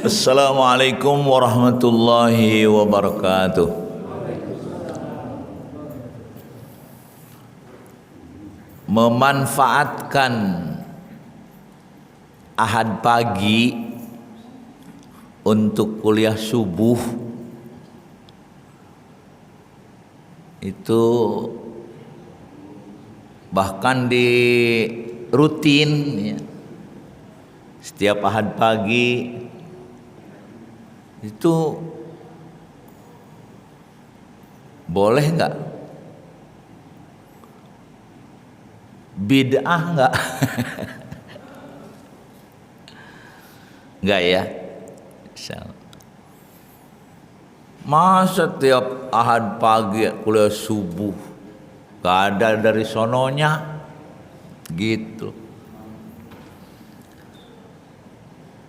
Assalamualaikum warahmatullahi wabarakatuh. Memanfaatkan Ahad pagi untuk kuliah subuh itu bahkan di rutin ya. Setiap Ahad pagi itu boleh nggak? Bid'ah nggak? Nggak ya? Masa tiap Ahad pagi kuliah subuh nggak ada dari sononya gitu.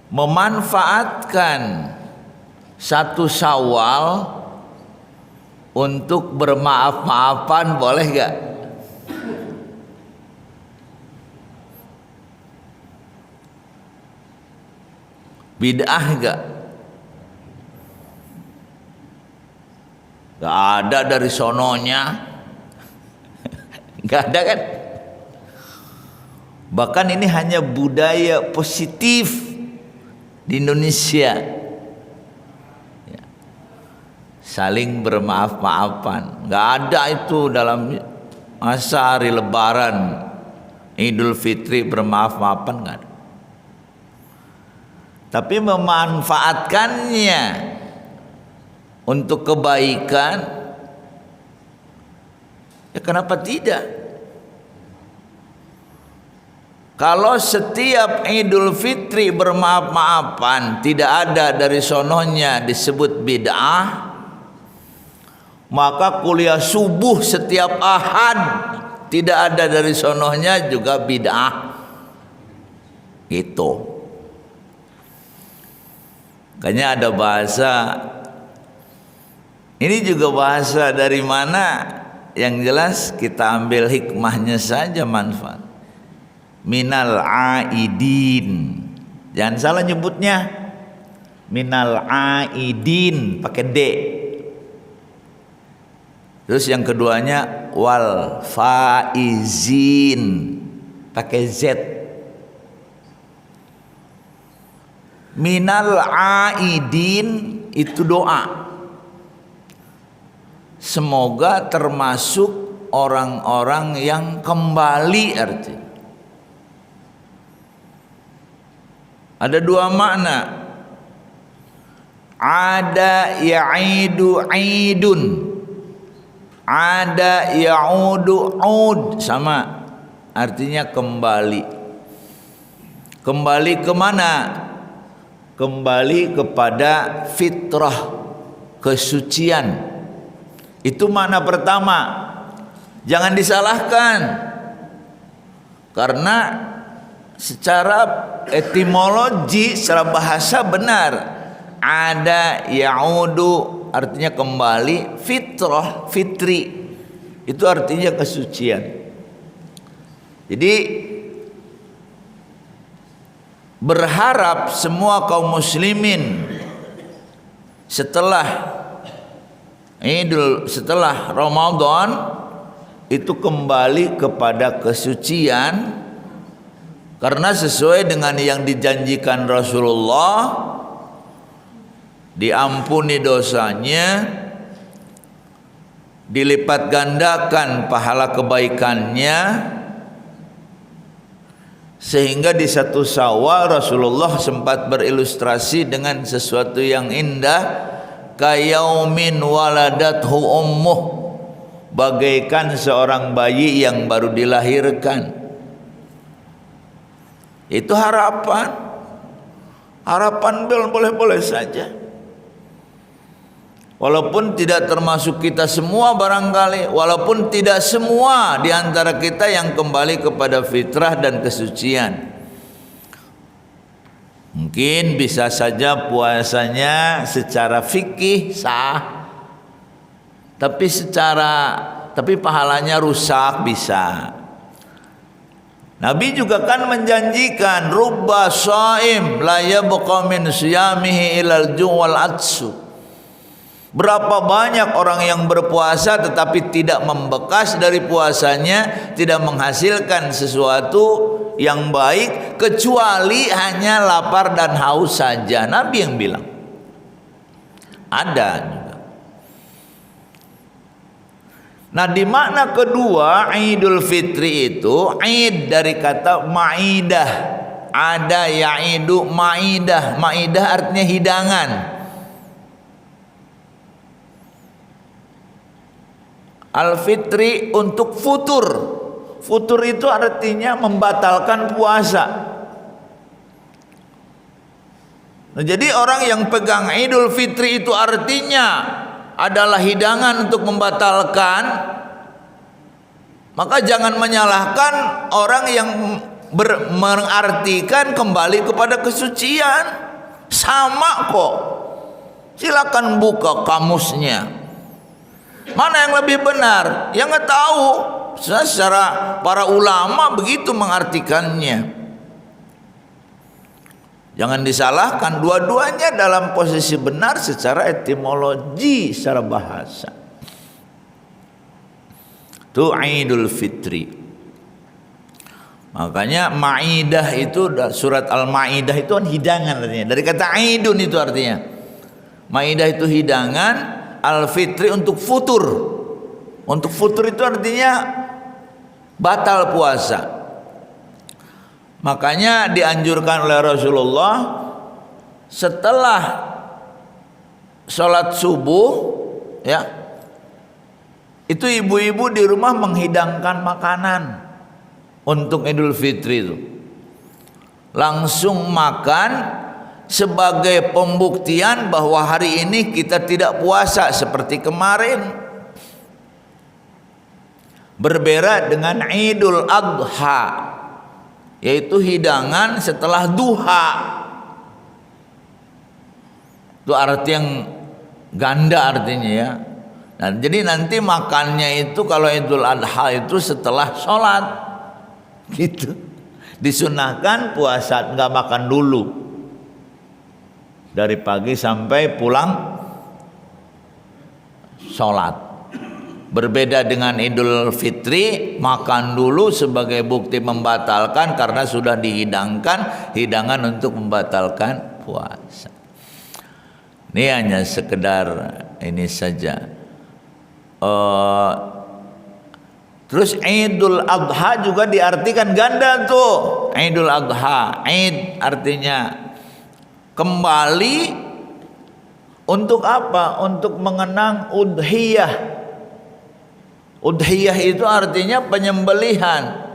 Memanfaatkan satu Syawal untuk bermaaf-maafan boleh gak? Bid'ah gak? Gak ada dari sononya. Gak ada kan? Bahkan ini hanya budaya positif di Indonesia ya. Saling bermaaf-maafan. Gak ada itu dalam masa hari Lebaran, Idul Fitri bermaaf-maafan gak ada. Tapi memanfaatkannya untuk kebaikan, ya kenapa tidak? Kalau setiap Idul Fitri bermaaf-maafan tidak ada dari sononya disebut bid'ah, maka kuliah subuh setiap Ahad tidak ada dari sononya juga bid'ah. Gitu. Makanya ada bahasa, ini juga bahasa dari mana? Yang jelas kita ambil hikmahnya saja, manfaat. Minal aidin, jangan salah nyebutnya. Minal aidin pakai D. Terus yang keduanya wal faizin pakai Z. Minal aidin itu doa. Semoga termasuk orang-orang yang kembali artinya. Ada dua makna. Ada ya'idu aidun. Ada ya'udu ud, sama. Artinya kembali. Kembali ke mana? Kembali kepada fitrah, kesucian. Itu makna pertama. Jangan disalahkan. Karena secara etimologi, secara bahasa benar. Ada ya'udu artinya kembali, fitrah, fitri itu artinya kesucian. Jadi berharap semua kaum muslimin setelah Ramadan itu kembali kepada kesucian, karena sesuai dengan yang dijanjikan Rasulullah, diampuni dosanya, dilipat gandakan pahala kebaikannya. Sehingga di satu Syawal Rasulullah sempat berilustrasi dengan sesuatu yang indah, kayaumin waladathu ummuh, bagaikan seorang bayi yang baru dilahirkan. Itu harapan boleh-boleh saja. Walaupun tidak termasuk kita semua barangkali, walaupun tidak semua di antara kita yang kembali kepada fitrah dan kesucian. Mungkin bisa saja puasanya secara fikih sah, tapi pahalanya rusak bisa. Nabi juga kan menjanjikan rubba shaim la yabqa min siyamihi ilal ju' wal atsu. Berapa banyak orang yang berpuasa tetapi tidak membekas dari puasanya, tidak menghasilkan sesuatu yang baik kecuali hanya lapar dan haus saja. Nabi yang bilang. Ada juga. Nah, di makna kedua Idul Fitri itu Id dari kata ma'idah. Ada ya'idu ma'idah. Ma'idah artinya hidangan. Al-Fitri untuk futur. Futur itu artinya membatalkan puasa. Nah, jadi orang yang pegang Idul Fitri itu artinya adalah hidangan untuk membatalkan, maka jangan menyalahkan orang yang mengartikan kembali kepada kesucian. Sama kok. Silakan buka kamusnya. Mana yang lebih benar? Yang nggak tahu. Secara para ulama begitu mengartikannya. Jangan disalahkan, dua-duanya dalam posisi benar secara etimologi, secara bahasa. Itu Idul Fitri. Makanya Ma'idah itu, surat Al-Ma'idah itu kan hidangan artinya. Dari kata Idun itu artinya. Ma'idah itu hidangan, Al-Fitri untuk futur. Untuk futur itu artinya batal puasa. Makanya dianjurkan oleh Rasulullah setelah sholat subuh, ya, itu ibu-ibu di rumah menghidangkan makanan untuk Idul Fitri itu. Langsung makan sebagai pembuktian bahwa hari ini kita tidak puasa seperti kemarin. Berbeda dengan Idul Adha, yaitu hidangan setelah duha. Itu arti yang ganda artinya ya. Nah, jadi nanti makannya itu kalau Idul Adha itu setelah sholat gitu. Disunahkan puasa nggak makan dulu dari pagi sampai pulang sholat. Berbeda dengan Idul Fitri, makan dulu sebagai bukti membatalkan karena sudah dihidangkan hidangan untuk membatalkan puasa. Ini hanya sekedar ini saja. Terus Idul Adha juga diartikan ganda tuh. Idul Adha, Id artinya kembali untuk apa? Untuk mengenang udhiyah. Udhiyah itu artinya penyembelihan.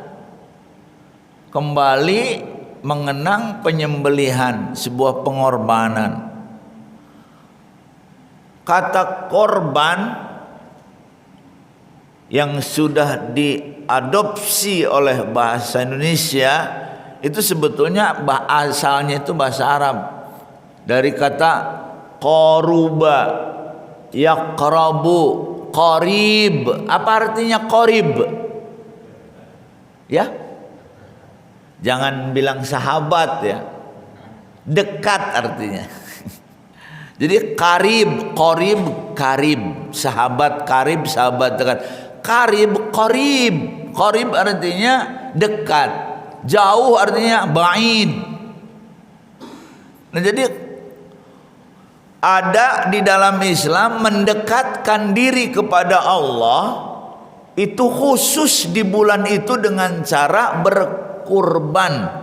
Kembali mengenang penyembelihan, sebuah pengorbanan. Kata korban yang sudah diadopsi oleh bahasa Indonesia itu sebetulnya asalnya itu bahasa Arab. Dari kata qoruba, yaqrabu, qarib. Apa artinya qarib? Ya, jangan bilang sahabat ya, dekat artinya. Jadi qarib, qarib, karib, sahabat karib, sahabat dekat. Qarib, qarib, qarib artinya dekat, jauh artinya ba'id. Nah, jadi ada di dalam Islam mendekatkan diri kepada Allah itu khusus di bulan itu dengan cara berkorban.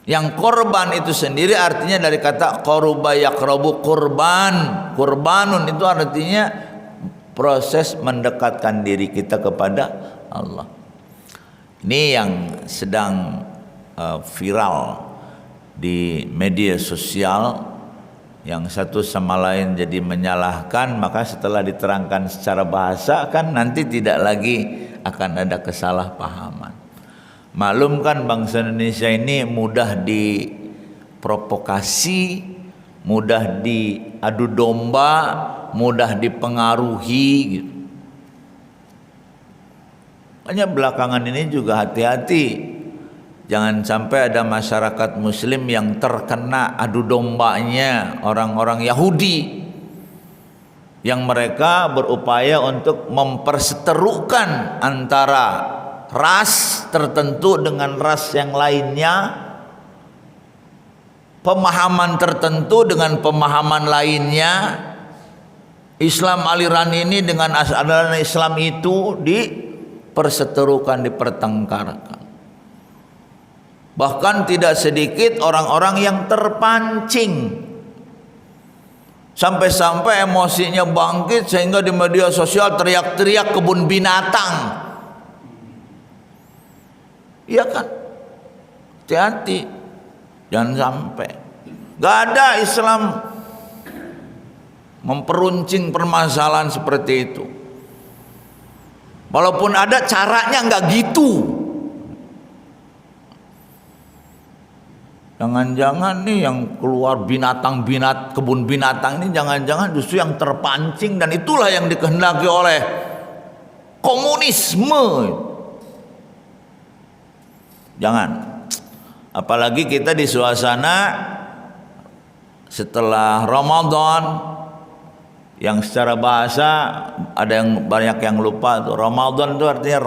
Yang korban itu sendiri artinya dari kata qaruba yaqrabu, kurban. Kurbanun itu artinya proses mendekatkan diri kita kepada Allah. Ini yang sedang viral di media sosial, yang satu sama lain jadi menyalahkan, maka setelah diterangkan secara bahasa kan nanti tidak lagi akan ada kesalahpahaman. Maklum kan bangsa Indonesia ini mudah diprovokasi, mudah diadu domba, mudah dipengaruhi gitu. Hanya belakangan ini juga hati-hati. Jangan sampai ada masyarakat muslim yang terkena adu dombanya orang-orang Yahudi, yang mereka berupaya untuk memperseterukan antara ras tertentu dengan ras yang lainnya, pemahaman tertentu dengan pemahaman lainnya, Islam aliran ini dengan aliran Islam itu diperseterukan, dipertengkarkan. Bahkan tidak sedikit orang-orang yang terpancing, sampai-sampai emosinya bangkit sehingga di media sosial teriak-teriak kebun binatang. Iya kan? Hati-hati, jangan sampai. Gak ada Islam memperuncing permasalahan seperti itu. Walaupun ada, caranya nggak gitu. Jangan-jangan nih yang keluar kebun binatang ini jangan-jangan justru yang terpancing, dan itulah yang dikehendaki oleh komunisme. Jangan. Apalagi kita di suasana setelah Ramadan, yang secara bahasa ada yang banyak yang lupa tuh. Ramadan itu artinya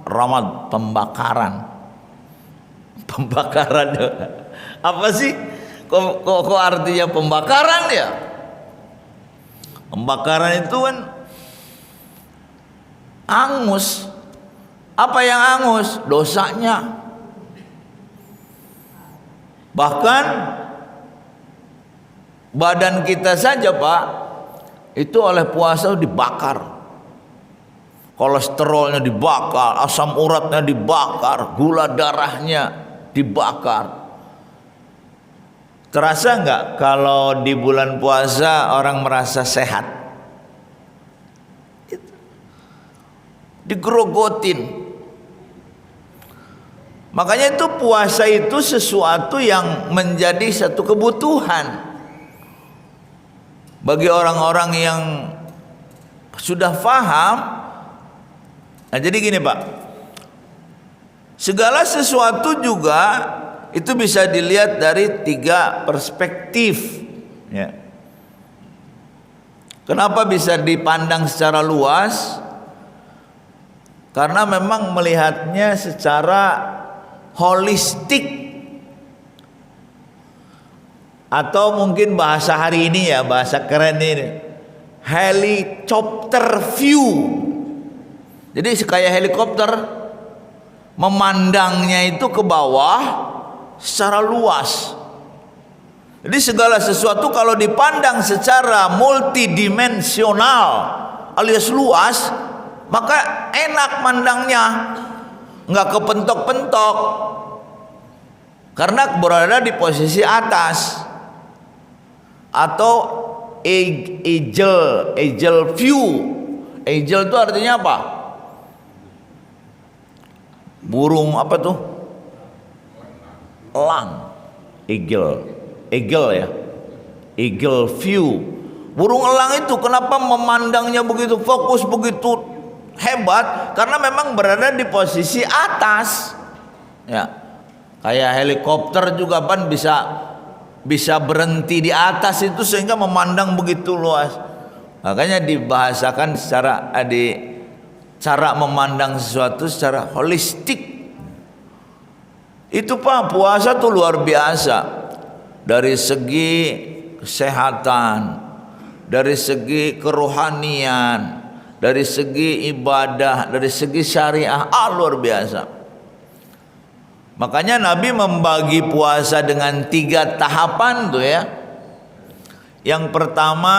ramad, pembakaran. Pembakaran apa sih? Kok artinya pembakaran ya? Pembakaran itu kan angus. Apa yang angus? Dosanya. Bahkan badan kita saja Pak, itu oleh puasa dibakar. Kolesterolnya dibakar, asam uratnya dibakar, gula darahnya dibakar. Terasa nggak kalau di bulan puasa orang merasa sehat? Digerogotin. Makanya itu puasa itu sesuatu yang menjadi satu kebutuhan bagi orang-orang yang sudah paham. Nah, jadi gini Pak, segala sesuatu juga itu bisa dilihat dari 3 perspektif ya. Kenapa bisa dipandang secara luas? Karena memang melihatnya secara holistik, atau mungkin bahasa hari ini ya, bahasa keren ini, helicopter view. Jadi kayak helikopter, memandangnya itu ke bawah secara luas. Jadi segala sesuatu kalau dipandang secara multidimensional alias luas, maka enak mandangnya, nggak kepentok-pentok, karena berada di posisi atas. Atau eagle view. Eagle itu artinya apa? Burung apa tuh? Elang. Eagle ya. Eagle view. Burung elang itu kenapa memandangnya begitu fokus, begitu hebat? Karena memang berada di posisi atas. Ya. Kayak helikopter juga kan bisa berhenti di atas itu sehingga memandang begitu luas. Makanya dibahasakan secara cara memandang sesuatu secara holistik. Itu Pak, puasa tuh luar biasa. Dari segi kesehatan, dari segi kerohanian, dari segi ibadah, dari segi syariah, luar biasa. Makanya Nabi membagi puasa dengan 3 tahapan tuh ya. Yang pertama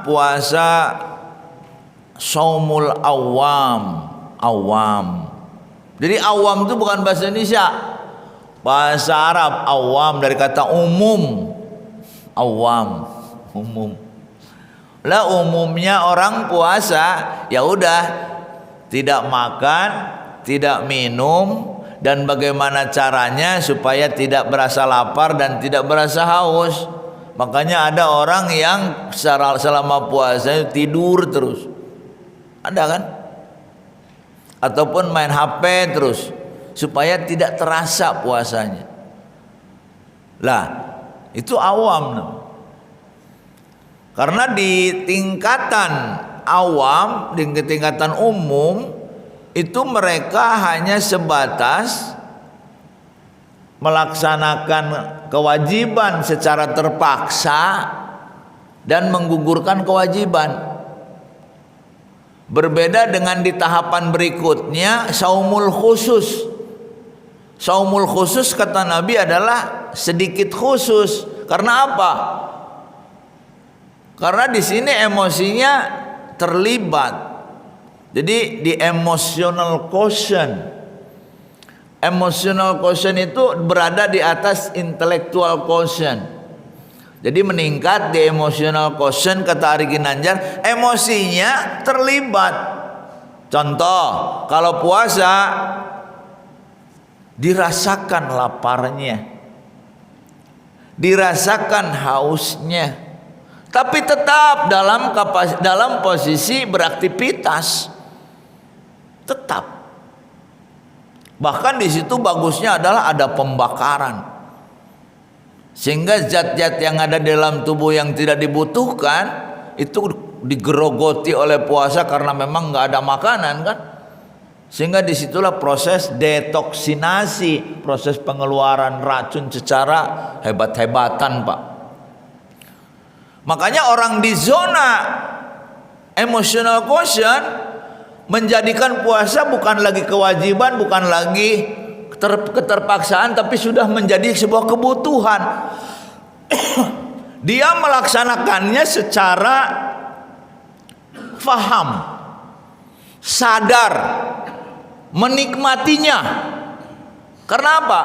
puasa saumul awam. Jadi awam itu bukan bahasa Indonesia, bahasa Arab. Awam dari kata umum. Awam, umum. Lah umumnya orang puasa ya udah tidak makan, tidak minum, dan bagaimana caranya supaya tidak berasa lapar dan tidak berasa haus. Makanya ada orang yang selama puasa tidur terus. Ada kan? ataupun main HP terus supaya tidak terasa puasanya. Lah, itu awam. Karena di tingkatan awam, di tingkatan umum itu mereka hanya sebatas melaksanakan kewajiban secara terpaksa dan menggugurkan kewajiban. Berbeda dengan di tahapan berikutnya, saumul khusus. Saumul khusus kata Nabi adalah sedikit khusus. Karena apa? Karena di sini emosinya terlibat. Jadi di emotional quotient. Emotional quotient itu berada di atas intellectual quotient. Jadi meningkat di emotional quotient kata Ari Ginanjar, emosinya terlibat. Contoh, kalau puasa dirasakan laparnya, dirasakan hausnya, tapi tetap dalam posisi beraktivitas, tetap. Bahkan di situ bagusnya adalah ada pembakaran, sehingga zat-zat yang ada dalam tubuh yang tidak dibutuhkan itu digerogoti oleh puasa karena memang nggak ada makanan kan, sehingga disitulah proses detoksinasi, proses pengeluaran racun secara hebat-hebatan, Pak. Makanya orang di zona emotional quotient menjadikan puasa bukan lagi kewajiban, bukan lagi keterpaksaan, tapi sudah menjadi sebuah kebutuhan. Dia melaksanakannya secara faham, sadar, menikmatinya. Karena apa?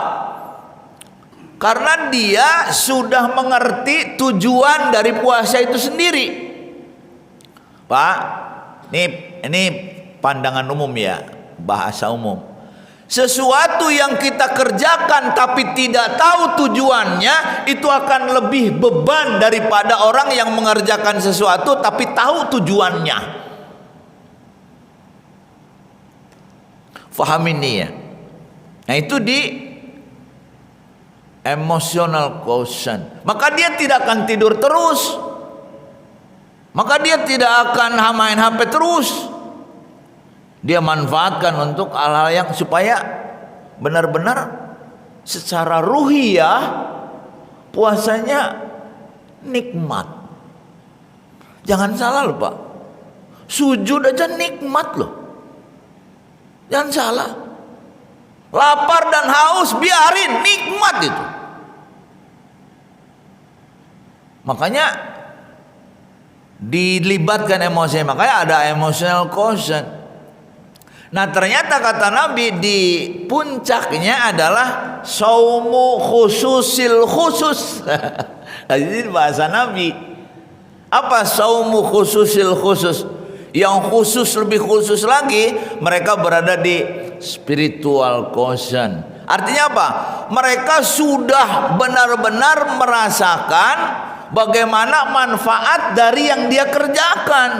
Karena dia sudah mengerti tujuan dari puasa itu sendiri. Pak, ini pandangan umum ya, bahasa umum. Sesuatu yang kita kerjakan tapi tidak tahu tujuannya, itu akan lebih beban daripada orang yang mengerjakan sesuatu tapi tahu tujuannya. Faham ini ya. Nah, itu di emotional quotient. Maka dia tidak akan tidur terus. Maka dia tidak akan main HP terus. Dia manfaatkan untuk hal-hal yang supaya benar-benar secara ruhiyah puasanya nikmat. Jangan salah loh Pak, sujud aja nikmat loh. Jangan salah. Lapar dan haus biarin, nikmat itu. Makanya dilibatkan emosi, makanya ada emotional quotient. Nah, ternyata kata Nabi di puncaknya adalah saumu khususil khusus. Jadi bahasa Nabi. Apa saumu khususil khusus? Yang khusus lebih khusus lagi, mereka berada di spiritual quotient. Artinya apa? Mereka sudah benar-benar merasakan bagaimana manfaat dari yang dia kerjakan.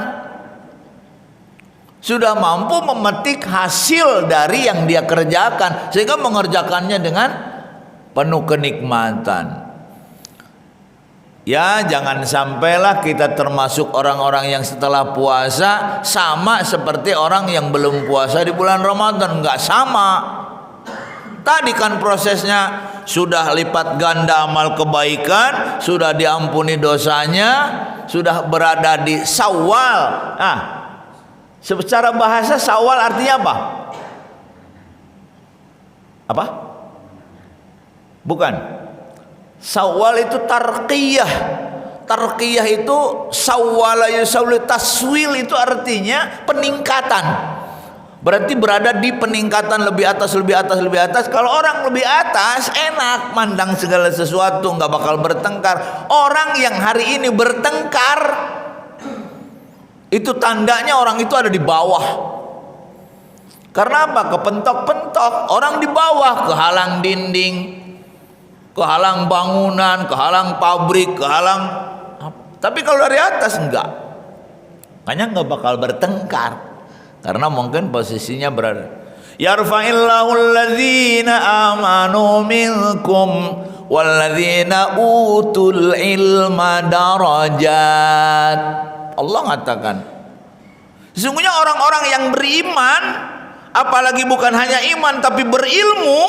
Sudah mampu memetik hasil dari yang dia kerjakan, sehingga mengerjakannya dengan penuh kenikmatan. Ya, jangan sampailah kita termasuk orang-orang yang setelah puasa sama seperti orang yang belum puasa di bulan Ramadan. Enggak sama. Tadi kan prosesnya sudah lipat ganda amal kebaikan, sudah diampuni dosanya, sudah berada di Syawal. Nah, secara bahasa Syawal artinya apa? Apa? Bukan. Syawal itu tarqiyah. Tarqiyah itu Syawal yusawli taswil, itu artinya peningkatan. Berarti berada di peningkatan lebih atas, lebih atas, lebih atas. Kalau orang lebih atas enak mandang segala sesuatu, nggak bakal bertengkar. Orang yang hari ini bertengkar, itu tandanya orang itu ada di bawah. Karena apa? Kepentok-pentok. Orang di bawah kehalang dinding, kehalang bangunan, kehalang pabrik, kehalang. Tapi kalau dari atas enggak. Makanya enggak bakal bertengkar. Karena mungkin posisinya berada. Yarfa'illahu alladzina amanu minkum walladzina utul ilma darajat. Allah mengatakan, sesungguhnya orang-orang yang beriman, apalagi bukan hanya iman tapi berilmu,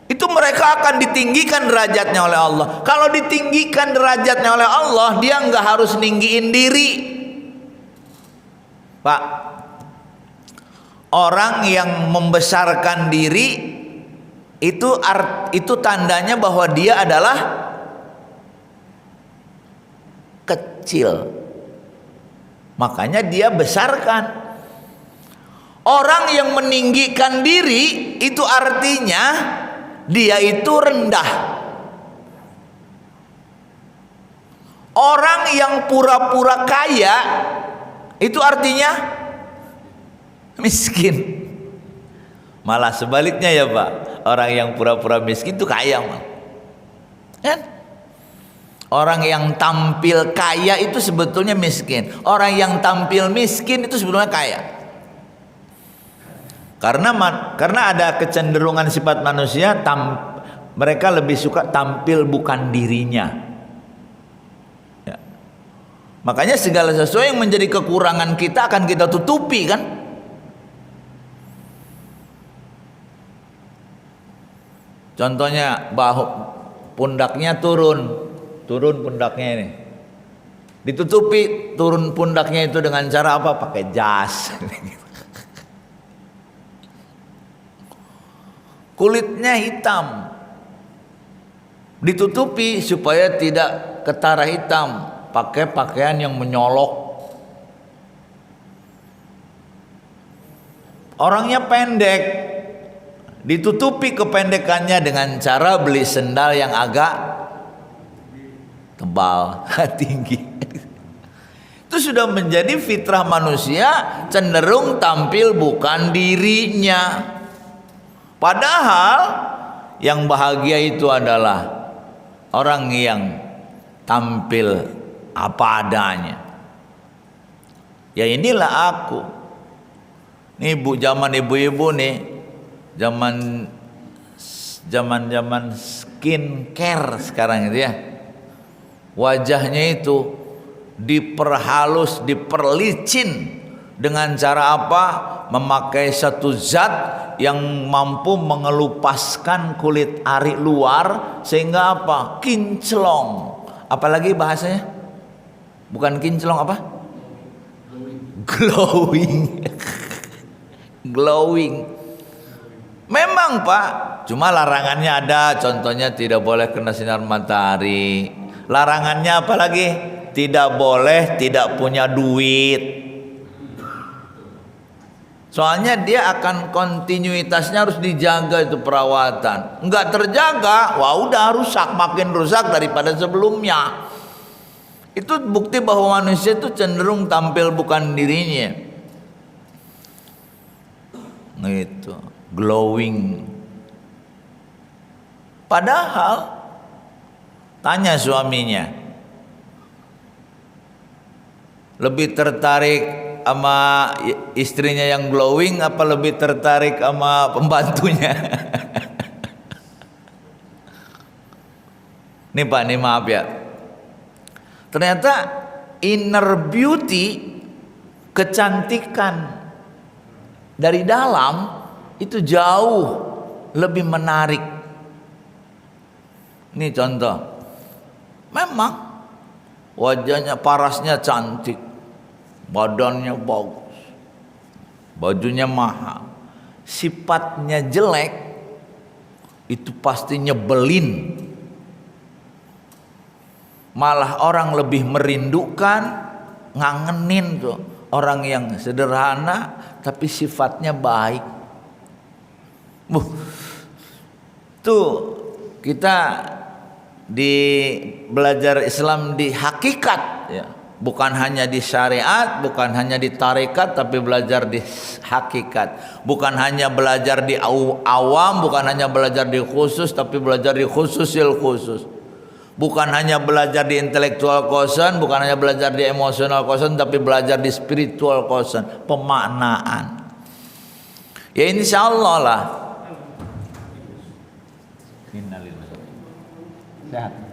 itu mereka akan ditinggikan derajatnya oleh Allah. Kalau ditinggikan derajatnya oleh Allah, dia nggak harus ninggiin diri. Pak, orang yang membesarkan diri itu tandanya bahwa dia adalah kecil. Makanya dia besarkan. Orang yang meninggikan diri itu artinya dia itu rendah. Orang yang pura-pura kaya itu artinya miskin. Malah sebaliknya ya Pak, orang yang pura-pura miskin itu kaya Pak. Kan? Orang yang tampil kaya itu sebetulnya miskin. Orang yang tampil miskin itu sebetulnya kaya. Karena ada kecenderungan sifat manusia, mereka lebih suka tampil bukan dirinya. Ya. Makanya segala sesuatu yang menjadi kekurangan kita akan kita tutupi kan. Contohnya pundaknya turun pundaknya ini. Ditutupi turun pundaknya itu dengan cara apa? Pakai jas. Kulitnya hitam, ditutupi supaya tidak ketara hitam, pakai pakaian yang menyolok. Orangnya pendek, ditutupi kependekannya dengan cara beli sendal yang agak tebal, tinggi. Itu sudah menjadi fitrah manusia, cenderung tampil bukan dirinya. Padahal yang bahagia itu adalah orang yang tampil apa adanya. Ya inilah aku. Nih zaman ibu-ibu nih, zaman skincare sekarang itu ya. Wajahnya itu diperhalus, diperlicin dengan cara apa? Memakai satu zat yang mampu mengelupaskan kulit ari luar sehingga apa? Kinclong. Apalagi bahasanya? Bukan kinclong apa? Glowing. Glowing. Memang Pak, cuma larangannya ada. Contohnya tidak boleh kena sinar matahari. Larangannya apalagi? Tidak boleh tidak punya duit. Soalnya dia akan kontinuitasnya harus dijaga itu perawatan. Enggak terjaga, wah udah rusak, makin rusak daripada sebelumnya. Itu bukti bahwa manusia itu cenderung tampil bukan dirinya. Gitu, glowing. Padahal tanya suaminya, lebih tertarik sama istrinya yang glowing apa lebih tertarik sama pembantunya? Nih Pak, nih maaf ya. Ternyata inner beauty, kecantikan dari dalam itu jauh lebih menarik. Nih contoh. Memang wajahnya, parasnya cantik. Badannya bagus, bajunya mahal, sifatnya jelek, itu pasti nyebelin. Malah orang lebih merindukan, ngangenin tuh orang yang sederhana tapi sifatnya baik. Tuh kita di belajar Islam di hakikat ya. Bukan hanya di syariat, bukan hanya di tarekat, tapi belajar di hakikat. Bukan hanya belajar di awam, bukan hanya belajar di khusus, tapi belajar di khususil khusus. Bukan hanya belajar di intelektual quotient, bukan hanya belajar di emosional quotient, tapi belajar di spiritual quotient, pemaknaan. Ya insya Allah lah. Sehat.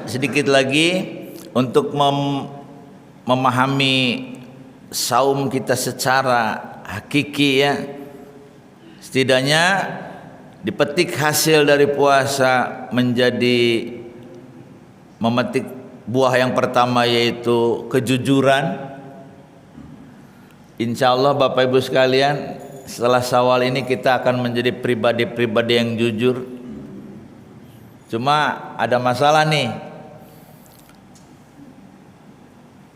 Sedikit lagi untuk memahami saum kita secara hakiki ya. Setidaknya dipetik hasil dari puasa menjadi memetik buah yang pertama yaitu kejujuran. Insya Allah Bapak Ibu sekalian, setelah Syawal ini kita akan menjadi pribadi-pribadi yang jujur. Cuma ada masalah nih.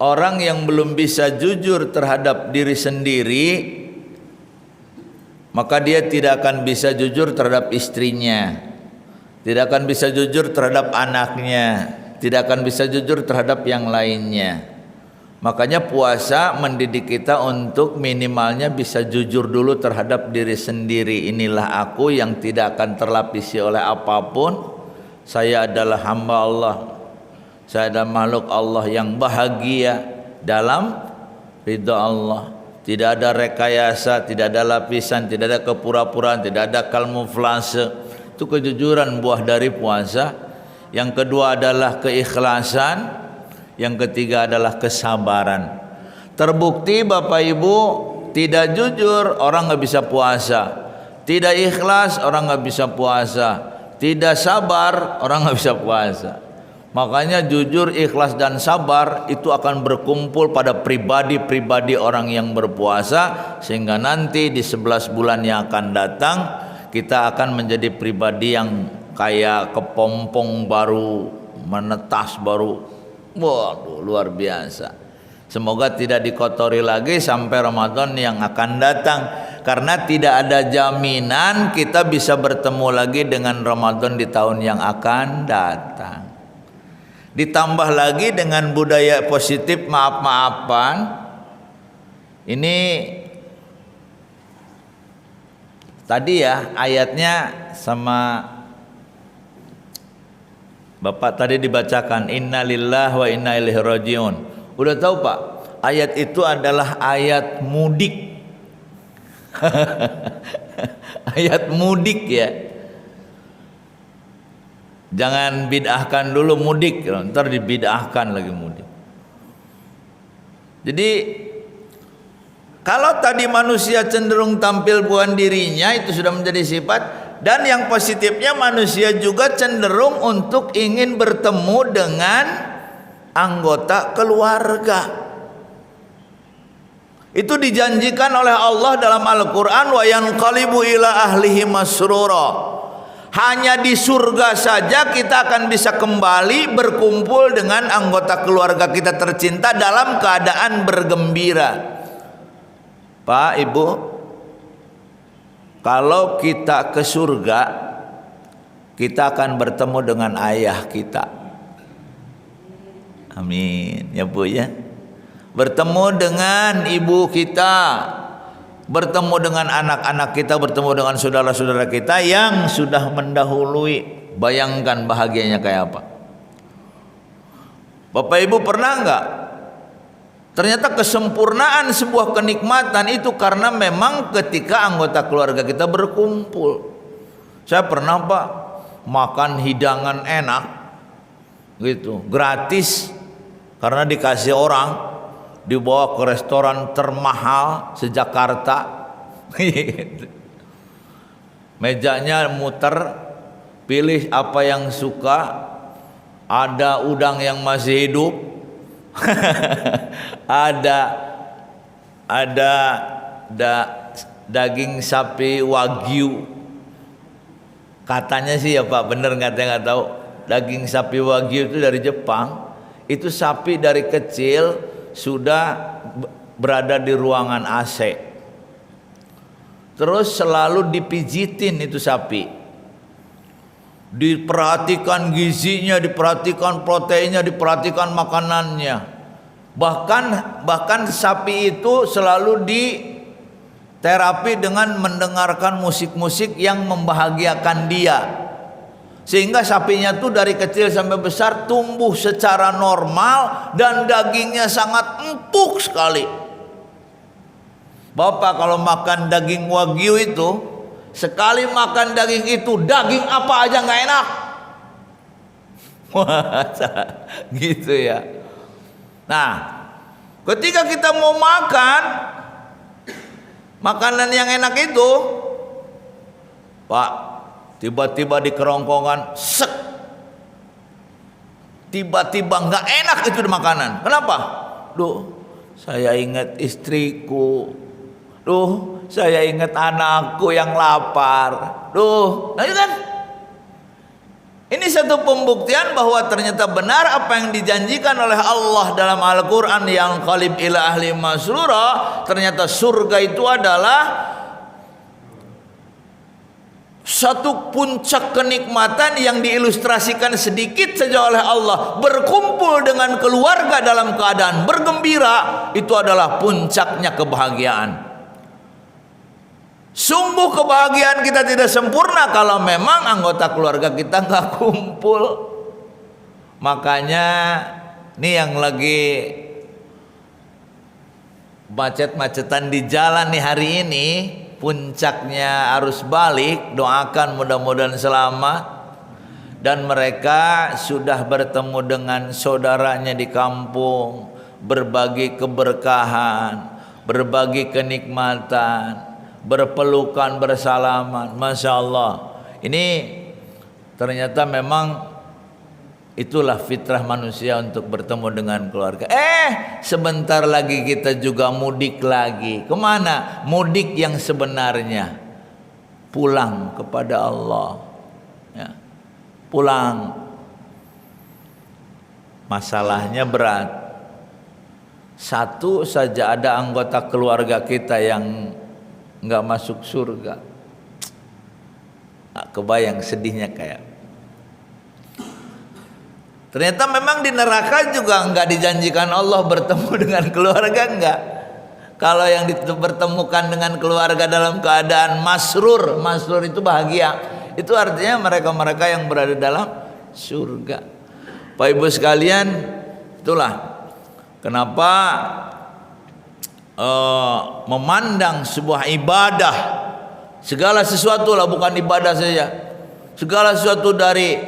Orang yang belum bisa jujur terhadap diri sendiri, maka dia tidak akan bisa jujur terhadap istrinya, tidak akan bisa jujur terhadap anaknya, tidak akan bisa jujur terhadap yang lainnya. Makanya puasa mendidik kita untuk minimalnya bisa jujur dulu terhadap diri sendiri. Inilah aku yang tidak akan terlapisi oleh apapun. Saya adalah hamba Allah. Saya adalah makhluk Allah yang bahagia dalam ridha Allah. Tidak ada rekayasa, tidak ada lapisan, tidak ada kepura-puraan, tidak ada kamuflase. Itu kejujuran buah dari puasa. Yang kedua adalah keikhlasan. Yang ketiga adalah kesabaran. Terbukti Bapak Ibu, tidak jujur orang nggak bisa puasa. Tidak ikhlas orang nggak bisa puasa. Tidak sabar orang nggak bisa puasa. Makanya jujur, ikhlas dan sabar itu akan berkumpul pada pribadi-pribadi orang yang berpuasa, sehingga nanti di 11 bulan yang akan datang kita akan menjadi pribadi yang kayak kepompong baru, menetas baru. Waduh, luar biasa. Semoga tidak dikotori lagi sampai Ramadan yang akan datang, karena tidak ada jaminan kita bisa bertemu lagi dengan Ramadan di tahun yang akan datang. Ditambah lagi dengan budaya positif maaf-maafan. Ini tadi ya ayatnya sama Bapak tadi dibacakan, Inna lillahi wa inna ilaihi rajiun. Udah tahu Pak, ayat itu adalah ayat mudik. Ayat mudik ya. Jangan bid'ahkan dulu mudik, ntar dibid'ahkan lagi mudik. Jadi kalau tadi manusia cenderung tampil bukan dirinya, itu sudah menjadi sifat. Dan yang positifnya manusia juga cenderung untuk ingin bertemu dengan anggota keluarga. Itu dijanjikan oleh Allah dalam Al-Quran, wa yanqalibu ila ahlihi masrura. Hanya di surga saja kita akan bisa kembali berkumpul dengan anggota keluarga kita tercinta dalam keadaan bergembira. Pak, Ibu, kalau kita ke surga, kita akan bertemu dengan ayah kita. Amin ya Bu ya. Bertemu dengan ibu kita, bertemu dengan anak-anak kita, bertemu dengan saudara-saudara kita yang sudah mendahului. Bayangkan bahagianya kayak apa. Bapak Ibu pernah enggak? Ternyata kesempurnaan sebuah kenikmatan itu karena memang ketika anggota keluarga kita berkumpul. Saya pernah Pak makan hidangan enak gitu, gratis, karena dikasih orang, dibawa ke restoran termahal se-Jakarta. Mejanya muter, pilih apa yang suka. Ada udang yang masih hidup. ada daging sapi wagyu. Katanya sih ya Pak, bener nggak tahu. Daging sapi wagyu itu dari Jepang. Itu sapi dari kecil sudah berada di ruangan AC. Terus selalu dipijitin itu sapi. diperhatikan gizinya, diperhatikan proteinnya, diperhatikan makanannya. Bahkan sapi itu selalu diterapi dengan mendengarkan musik-musik yang membahagiakan dia. Sehingga sapinya tuh dari kecil sampai besar tumbuh secara normal dan dagingnya sangat empuk sekali. Bapak kalau makan daging wagyu itu, sekali makan daging itu, daging apa aja nggak enak. Wah, gitu ya. Nah, ketika kita mau makan makanan yang enak itu, Pak, tiba-tiba di kerongkongan, sek, tiba-tiba nggak enak itu di makanan. Kenapa? Duh, saya ingat istriku. Duh, saya ingat anakku yang lapar. Duh, nah itu kan. Ini satu pembuktian bahwa ternyata benar apa yang dijanjikan oleh Allah dalam Al-Quran yang qalib ila ahli masrura. Ternyata surga itu adalah satu puncak kenikmatan yang diilustrasikan sedikit saja oleh Allah. Berkumpul dengan keluarga dalam keadaan bergembira, itu adalah puncaknya kebahagiaan. Sungguh kebahagiaan kita tidak sempurna kalau memang anggota keluarga kita nggak kumpul. Makanya nih yang lagi macet-macetan di jalan nih hari ini, puncaknya arus balik, doakan mudah-mudahan selamat. Dan mereka sudah bertemu dengan saudaranya di kampung, berbagi keberkahan, berbagi kenikmatan, berpelukan, bersalaman. Masya Allah, ini ternyata memang itulah fitrah manusia untuk bertemu dengan keluarga. Sebentar lagi kita juga mudik lagi. Kemana? Mudik yang sebenarnya, pulang kepada Allah ya. Pulang. Masalahnya berat. Satu saja ada anggota keluarga kita yang nggak masuk surga. Kebayang sedihnya kayak. Ternyata memang di neraka juga nggak dijanjikan Allah bertemu dengan keluarga, enggak. Kalau yang dipertemukan dengan keluarga dalam keadaan masrur, masrur itu bahagia. Itu artinya mereka-mereka yang berada dalam surga. Pak Ibu sekalian, itulah kenapa memandang sebuah ibadah, segala sesuatu lah, bukan ibadah saja, segala sesuatu dari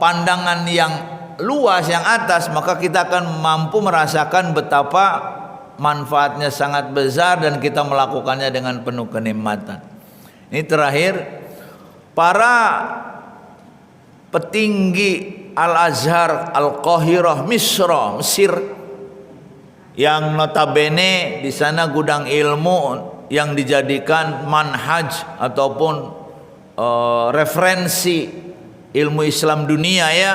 pandangan yang luas, yang atas, maka kita akan mampu merasakan betapa manfaatnya sangat besar dan kita melakukannya dengan penuh kenikmatan. Ini terakhir, para petinggi Al-Azhar Al-Qahirah Mesir, yang notabene di sana gudang ilmu yang dijadikan manhaj ataupun referensi ilmu Islam dunia ya.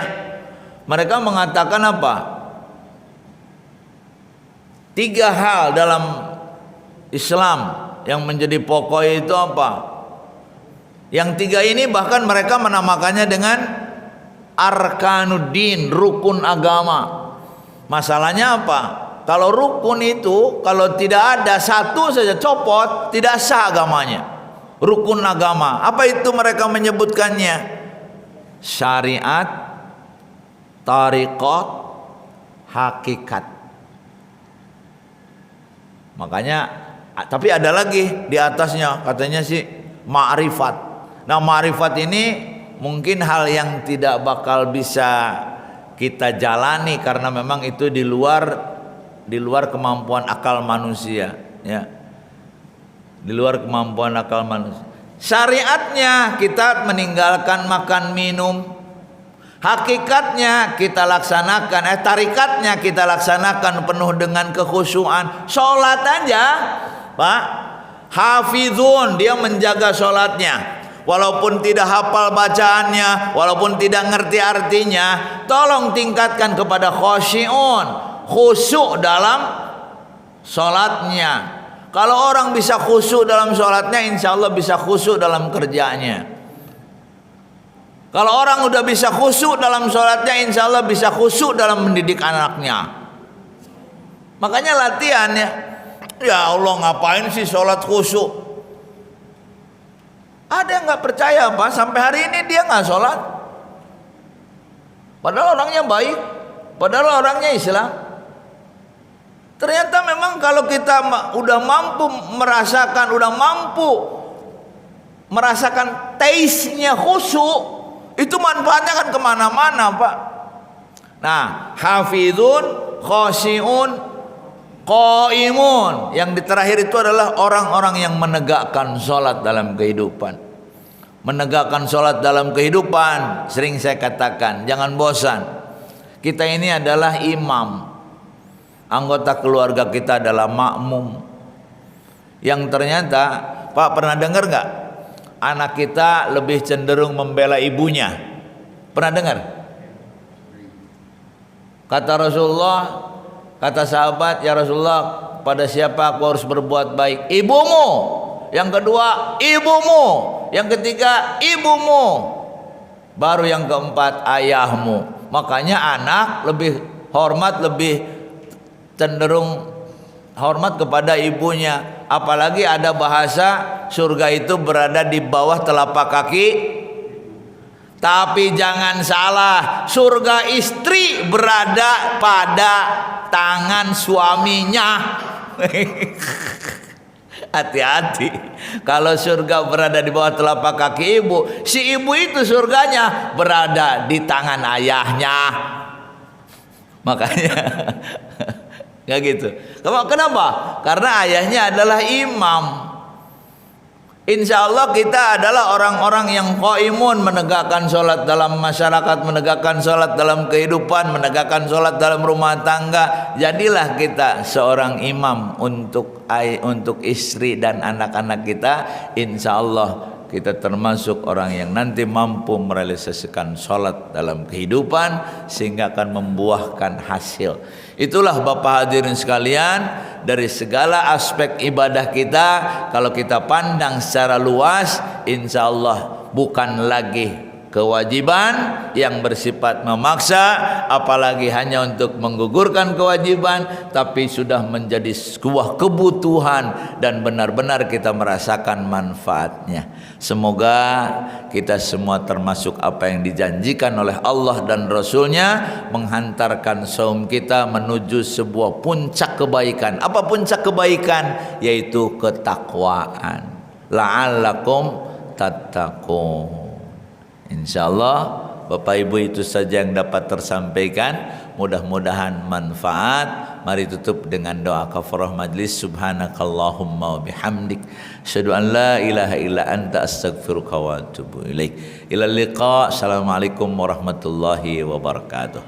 Mereka mengatakan apa? 3 hal dalam Islam yang menjadi pokok itu apa? Yang 3 ini bahkan mereka menamakannya dengan Arkanuddin, rukun agama. Masalahnya apa? Kalau rukun itu, kalau tidak ada satu saja copot, tidak sah agamanya. Rukun agama. Apa itu mereka menyebutkannya? Syariat, tariqat, hakikat. Makanya, tapi ada lagi di atasnya, katanya sih ma'rifat. Nah, ma'rifat ini mungkin hal yang tidak bakal bisa kita jalani karena memang itu di luar kemampuan akal manusia ya. Di luar kemampuan akal manusia. Syariatnya kita meninggalkan makan minum. Hakikatnya kita laksanakan, tarikatnya kita laksanakan penuh dengan kekhusyuan. Sholat aja, Pak. Hafizun, dia menjaga sholatnya. Walaupun tidak hafal bacaannya, walaupun tidak ngerti artinya, tolong tingkatkan kepada khusyi'un, khusyuk dalam sholatnya. Kalau orang bisa khusyuk dalam sholatnya, insya Allah bisa khusyuk dalam kerjanya. Kalau orang udah bisa khusyuk dalam sholatnya, insya Allah bisa khusyuk dalam mendidik anaknya. Makanya latihan ya. Ya Allah, ngapain sih sholat khusyuk? Ada yang nggak percaya Pak, sampai hari ini dia nggak sholat. Padahal orangnya baik, padahal orangnya Islam. Ternyata memang kalau kita udah mampu merasakan taste-nya khusyuk, itu manfaatnya kan kemana-mana Pak. Nah, hafizun, khosyi'un, qaimun. Yang terakhir itu adalah orang-orang yang menegakkan sholat dalam kehidupan. Menegakkan sholat dalam kehidupan, sering saya katakan, jangan bosan. Kita ini adalah imam, anggota keluarga kita adalah makmum. Yang ternyata, Pak pernah dengar nggak? Anak kita lebih cenderung membela ibunya. Pernah dengar? Kata Rasulullah, kata sahabat, ya Rasulullah, pada siapa aku harus berbuat baik? Ibumu. Yang kedua, ibumu. Yang ketiga, ibumu. Baru yang keempat, ayahmu. Makanya anak lebih hormat, lebih cenderung hormat kepada ibunya. Apalagi ada bahasa surga itu berada di bawah telapak kaki. Tapi jangan salah, surga istri berada pada tangan suaminya. Hati-hati, kalau surga berada di bawah telapak kaki ibu, si ibu itu surganya berada di tangan ayahnya. Makanya nggak gitu. Kenapa? Karena ayahnya adalah imam. Insya Allah kita adalah orang-orang yang qaimun, menegakkan sholat dalam masyarakat, menegakkan sholat dalam kehidupan, menegakkan sholat dalam rumah tangga. Jadilah kita seorang imam untuk istri dan anak-anak kita. Insya Allah kita termasuk orang yang nanti mampu merealisasikan sholat dalam kehidupan sehingga akan membuahkan hasil. Itulah Bapak hadirin sekalian, dari segala aspek ibadah kita, kalau kita pandang secara luas, insya Allah bukan lagi kewajiban yang bersifat memaksa, apalagi hanya untuk menggugurkan kewajiban, tapi sudah menjadi sebuah kebutuhan dan benar-benar kita merasakan manfaatnya. Semoga kita semua termasuk apa yang dijanjikan oleh Allah dan Rasulnya, menghantarkan saum kita menuju sebuah puncak kebaikan. Apa puncak kebaikan? Yaitu ketakwaan. La'allakum tattaqun. Insyaallah Bapak Ibu itu saja yang dapat tersampaikan. Mudah-mudahan manfaat. Mari tutup dengan doa kafarah majlis. Subhanakallahumma wa bihamdik, asyhadu an la ilaha illa anta, astaghfiruka wa atubu ilaik. Ilal liqa. Assalamualaikum warahmatullahi wabarakatuh.